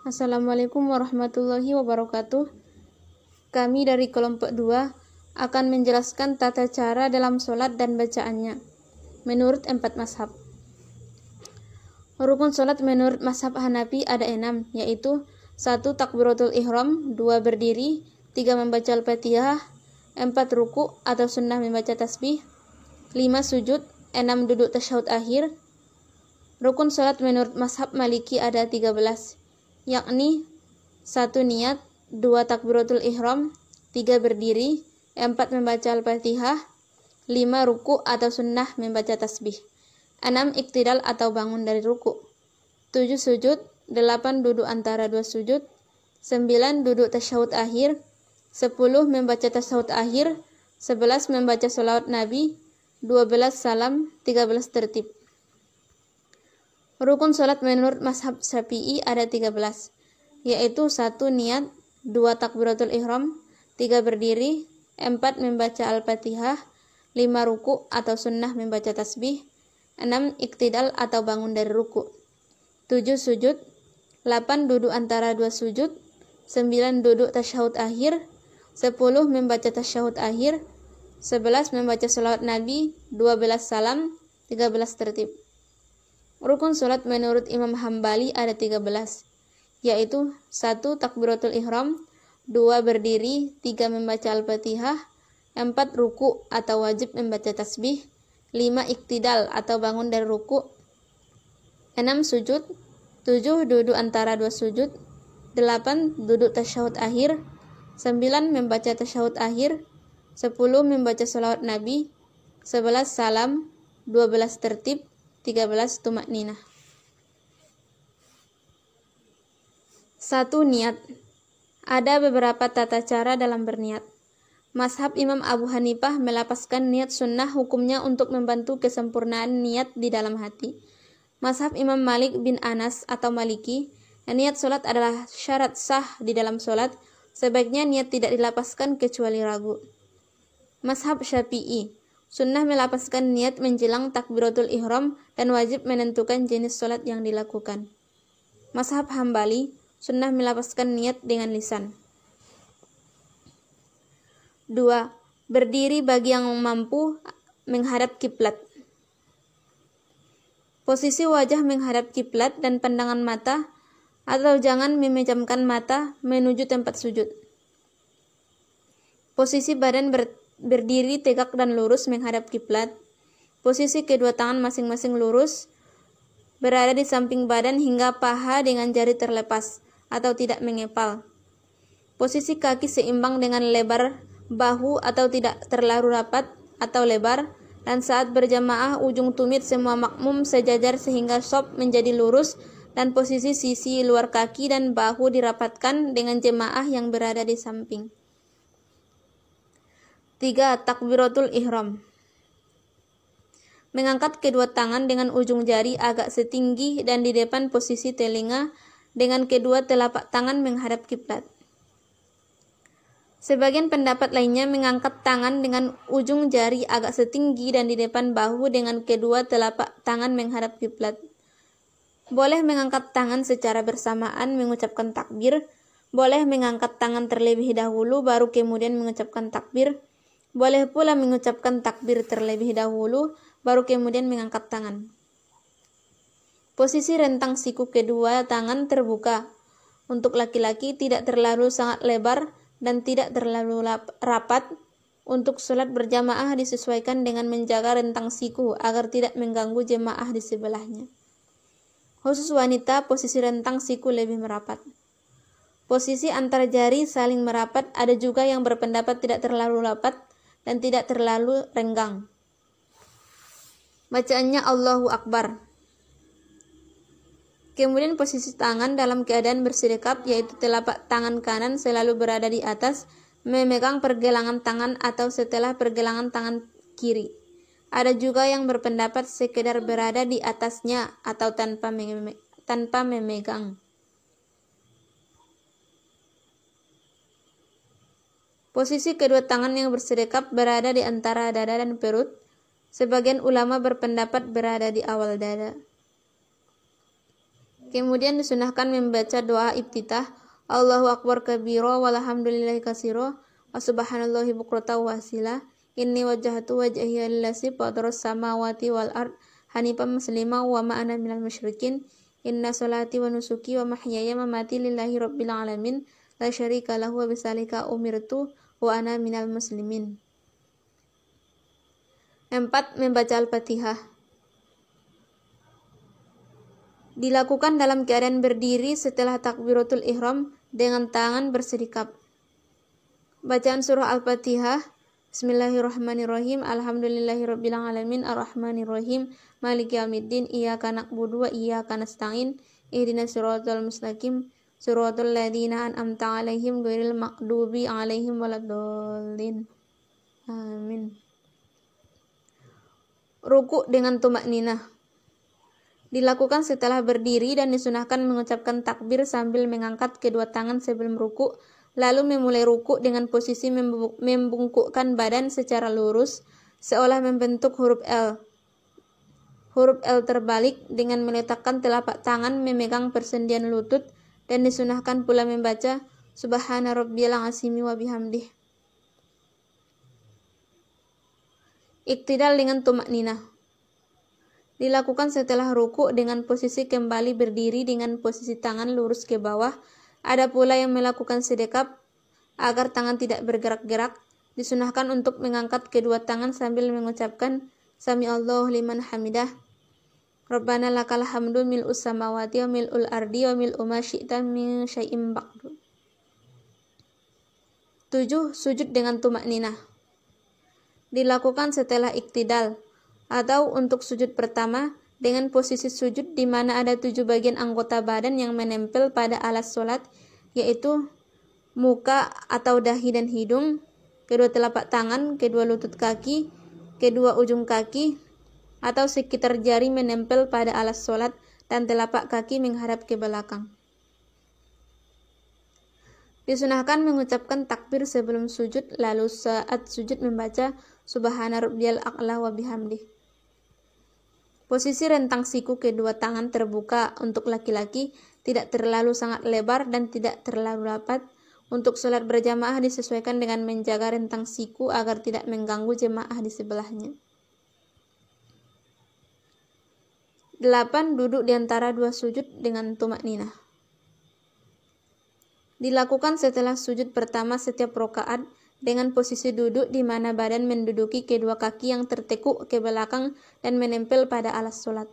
Assalamualaikum warahmatullahi wabarakatuh. Kami dari kelompok 2 akan menjelaskan tata cara dalam sholat dan bacaannya menurut 4 mazhab. Rukun sholat menurut mazhab Hanafi ada 6, yaitu 1. Takbiratul ihram, 2. Berdiri, 3. Membaca Al-Fatihah, 4. Ruku atau sunnah membaca tasbih, 5. Sujud, 6. Duduk tasyahud akhir. Rukun sholat menurut mazhab Maliki ada 13, yakni 1. Niat, 2. Takbiratul ihram, 3. Berdiri, 4. Membaca Al-Fatihah, 5. Ruku atau sunnah membaca tasbih, 6. Iktidal atau bangun dari ruku, 7. Sujud, 8. Duduk antara 2 sujud, 9. Duduk tasyahud akhir, 10. Membaca tasyahud akhir, 11. Membaca sholawat Nabi, 12. Salam, 13. Tertib. Rukun sholat menurut mazhab Syafi'i ada 13, yaitu 1. Niat, 2. Takbiratul ihram, 3. Berdiri, 4. Membaca Al-Fatihah, 5. Ruku atau sunnah membaca tasbih, 6. Iktidal atau bangun dari ruku, 7. Sujud, 8. Duduk antara 2 sujud, 9. Duduk tasyahud akhir, 10. Membaca tasyahud akhir, 11. Membaca sholawat Nabi, 12. Salam, 13. Tertib. Rukun sholat menurut Imam Hambali ada 13, yaitu 1. Takbiratul ihram, 2. Berdiri, 3. Membaca Al-Fatihah, 4. Ruku atau wajib membaca tasbih, 5. Iktidal atau bangun dari ruku, 6. Sujud, 7. Duduk antara 2 sujud, 8. Duduk tasyahud akhir, 9. Membaca tasyahud akhir, 10. Membaca sholawat Nabi, 11. Salam, 12. Tertib, 13. Tumakninah. 1. Niat. Ada beberapa tata cara dalam berniat. Mazhab Imam Abu Hanifah melapaskan niat sunnah hukumnya untuk membantu kesempurnaan niat di dalam hati. Mazhab Imam Malik bin Anas atau Maliki, niat sholat adalah syarat sah di dalam sholat, sebaiknya niat tidak dilapaskan kecuali ragu. Mazhab Syafi'i, sunnah melapaskan niat menjelang takbiratul ihram dan wajib menentukan jenis sholat yang dilakukan. Mazhab Hambali, sunnah melapaskan niat dengan lisan. 2. Berdiri bagi yang mampu menghadap kiblat. Posisi wajah menghadap kiblat dan pandangan mata atau jangan memejamkan mata menuju tempat sujud. Posisi badan berdiri tegak dan lurus menghadap kiblat. Posisi kedua tangan masing-masing lurus, berada di samping badan hingga paha dengan jari terlepas atau tidak mengepal. Posisi kaki seimbang dengan lebar bahu atau tidak terlalu rapat atau lebar, dan saat berjamaah ujung tumit semua makmum sejajar sehingga shaf menjadi lurus, dan posisi sisi luar kaki dan bahu dirapatkan dengan jemaah yang berada di samping. 3. Takbiratul ihram. Mengangkat kedua tangan dengan ujung jari agak setinggi dan di depan posisi telinga dengan kedua telapak tangan menghadap kiblat. Sebagian pendapat lainnya mengangkat tangan dengan ujung jari agak setinggi dan di depan bahu dengan kedua telapak tangan menghadap kiblat. Boleh mengangkat tangan secara bersamaan mengucapkan takbir, boleh mengangkat tangan terlebih dahulu baru kemudian mengucapkan takbir, boleh pula mengucapkan takbir terlebih dahulu baru kemudian mengangkat tangan. Posisi rentang siku kedua tangan terbuka. Untuk laki-laki tidak terlalu sangat lebar dan tidak terlalu rapat. Untuk sholat berjamaah disesuaikan dengan menjaga rentang siku agar tidak mengganggu jemaah di sebelahnya. Khusus wanita, posisi rentang siku lebih merapat. Posisi antar jari saling merapat, ada juga yang berpendapat tidak terlalu rapat dan tidak terlalu renggang. Bacaannya Allahu Akbar. Kemudian posisi tangan dalam keadaan bersedekap, yaitu telapak tangan kanan selalu berada di atas, memegang pergelangan tangan atau setelah pergelangan tangan kiri. Ada juga yang berpendapat sekedar berada di atasnya atau tanpa memegang. Posisi kedua tangan yang bersedekap berada di antara dada dan perut. Sebagian ulama berpendapat berada di awal dada. Kemudian disunahkan membaca doa iftitah, Allahu Akbar kabira walhamdulillahi katsira wa subhanallahi bukratan wa asila. Inni wajjahtu wajhiya lillazi fataras samawati wal ard hanifan musliman wa ma ana minal musyrikin. Inna sholati wa nusuki wa mahyaya wa mamati lillahi rabbil alamin la syarika lahu wa bidzalika umirtu wa ana minal muslimin. 4. Membaca Al-Fatihah. Dilakukan dalam keadaan berdiri setelah takbiratul ihram dengan tangan bersedekap. Bacaan surah Al-Fatihah. Bismillahirrahmanirrahim. Alhamdulillahirabbil alamin arrahmanirrahim maliki yaumiddin iyyaka na'budu wa iyyaka nasta'in ihdinas siratal mustaqim siratal ladzina an'amta 'alaihim ghairil maghdubi 'alaihim waladdallin. Amin. Ruku dengan tumakninah. Dilakukan setelah berdiri dan disunahkan mengucapkan takbir sambil mengangkat kedua tangan sebelum ruku, lalu memulai ruku dengan posisi membungkukkan badan secara lurus, seolah membentuk huruf L. Huruf L terbalik dengan meletakkan telapak tangan memegang persendian lutut, dan disunahkan pula membaca Subhana rabbiyal azimi wa bihamdih. Iktidal dengan tumakninah. Dilakukan setelah ruku dengan posisi kembali berdiri dengan posisi tangan lurus ke bawah. Ada pula yang melakukan sedekap agar tangan tidak bergerak-gerak. Disunahkan untuk mengangkat kedua tangan sambil mengucapkan Sami Allahu liman hamidah. Rabbana lakal hamdu mil'us samawati wa mil'ul ardi wa mil'u ma syi'ta min syai'im ba'du. 7. Sujud dengan tumakninah. Dilakukan setelah iktidal atau untuk sujud pertama dengan posisi sujud di mana ada 7 bagian anggota badan yang menempel pada alas sholat, yaitu muka atau dahi dan hidung, kedua telapak tangan, kedua lutut kaki, kedua ujung kaki atau sekitar jari menempel pada alas sholat, dan telapak kaki menghadap ke belakang. Disunahkan mengucapkan takbir sebelum sujud, lalu saat sujud membaca Subhana rabbiyal a'la wa bihamdih. Posisi rentang siku kedua tangan terbuka untuk laki-laki, tidak terlalu sangat lebar dan tidak terlalu rapat. Untuk sholat berjamaah disesuaikan dengan menjaga rentang siku agar tidak mengganggu jemaah di sebelahnya. 8. Duduk di antara dua sujud dengan tumakninah. Dilakukan setelah sujud pertama setiap rakaat dengan posisi duduk di mana badan menduduki kedua kaki yang tertekuk ke belakang dan menempel pada alas sholat.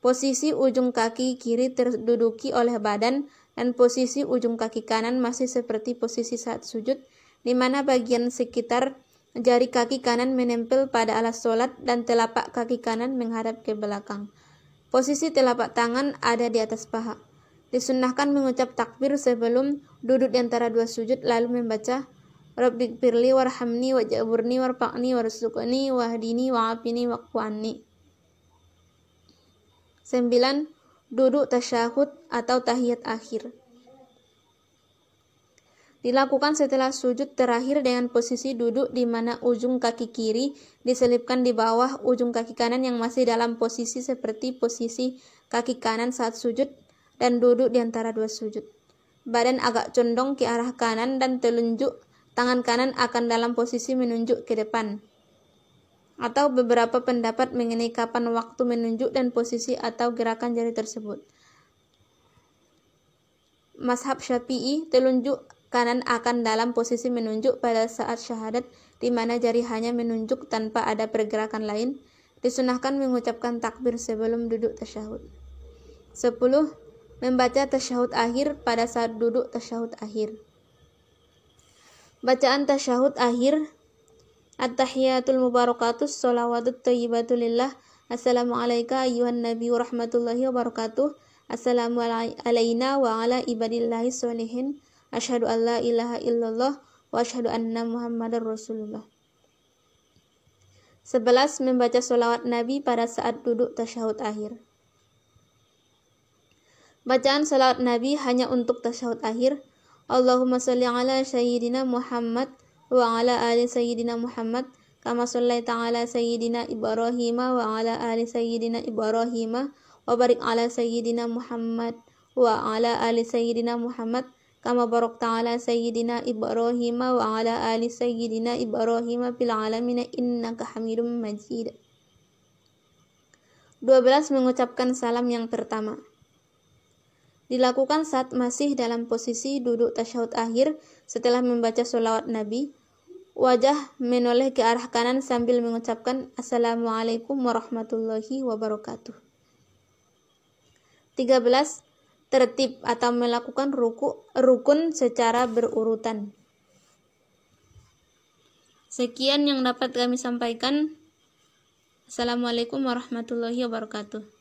Posisi ujung kaki kiri terduduki oleh badan dan posisi ujung kaki kanan masih seperti posisi saat sujud, di mana bagian sekitar jari kaki kanan menempel pada alas sholat dan telapak kaki kanan menghadap ke belakang. Posisi telapak tangan ada di atas paha. Disunnahkan mengucap takbir sebelum duduk di antara dua sujud, lalu membaca Rabbighfirli warhamni waj'burni warfa'ni warzuqni wahdini wa'afini wa'fu'anni. 9. Duduk tasyahud atau tahiyat akhir. Dilakukan setelah sujud terakhir dengan posisi duduk di mana ujung kaki kiri diselipkan di bawah ujung kaki kanan yang masih dalam posisi seperti posisi kaki kanan saat sujud, dan duduk di antara dua sujud. Badan agak condong ke arah kanan dan telunjuk tangan kanan akan dalam posisi menunjuk ke depan. Atau beberapa pendapat mengenai kapan waktu menunjuk dan posisi atau gerakan jari tersebut. Mazhab Syafi'i, telunjuk kanan akan dalam posisi menunjuk pada saat syahadat, di mana jari hanya menunjuk tanpa ada pergerakan lain. Disunahkan mengucapkan takbir sebelum duduk tasyahud. 10. Membaca tasyahud akhir pada saat duduk tasyahud akhir. Bacaan tasyahud akhir: At-tahiyatul mubarakatus sholawatut thayyibatul lillah. Assalamu alayka ayyuhan nabi wa rahmatullahi wa barakatuh. Assalamu alayna wa ala ibadillahi sholihin. Asyhadu an la ilaha illallah wa asyhadu anna muhammadar rasulullah. 11. Membaca sholawat nabi pada saat duduk tasyahud akhir. Bacaan sholawat nabi hanya untuk tasyahud akhir: Allahumma sholli ala sayyidina Muhammad wa ala ali sayyidina Muhammad kama shallaita ala sayyidina Ibrahim wa ala ali sayyidina Ibrahim wa barik ala sayyidina Muhammad wa ala ali sayyidina Muhammad kama barakta ala sayyidina Ibrahim wa ala ali sayyidina Ibrahim fil alamin innaka Hamidum Majid. 12. Mengucapkan salam yang pertama. Dilakukan saat masih dalam posisi duduk tasyahud akhir setelah membaca sholawat Nabi. Wajah menoleh ke arah kanan sambil mengucapkan Assalamualaikum warahmatullahi wabarakatuh. 13. Tertib atau melakukan rukun secara berurutan. Sekian yang dapat kami sampaikan. Assalamualaikum warahmatullahi wabarakatuh.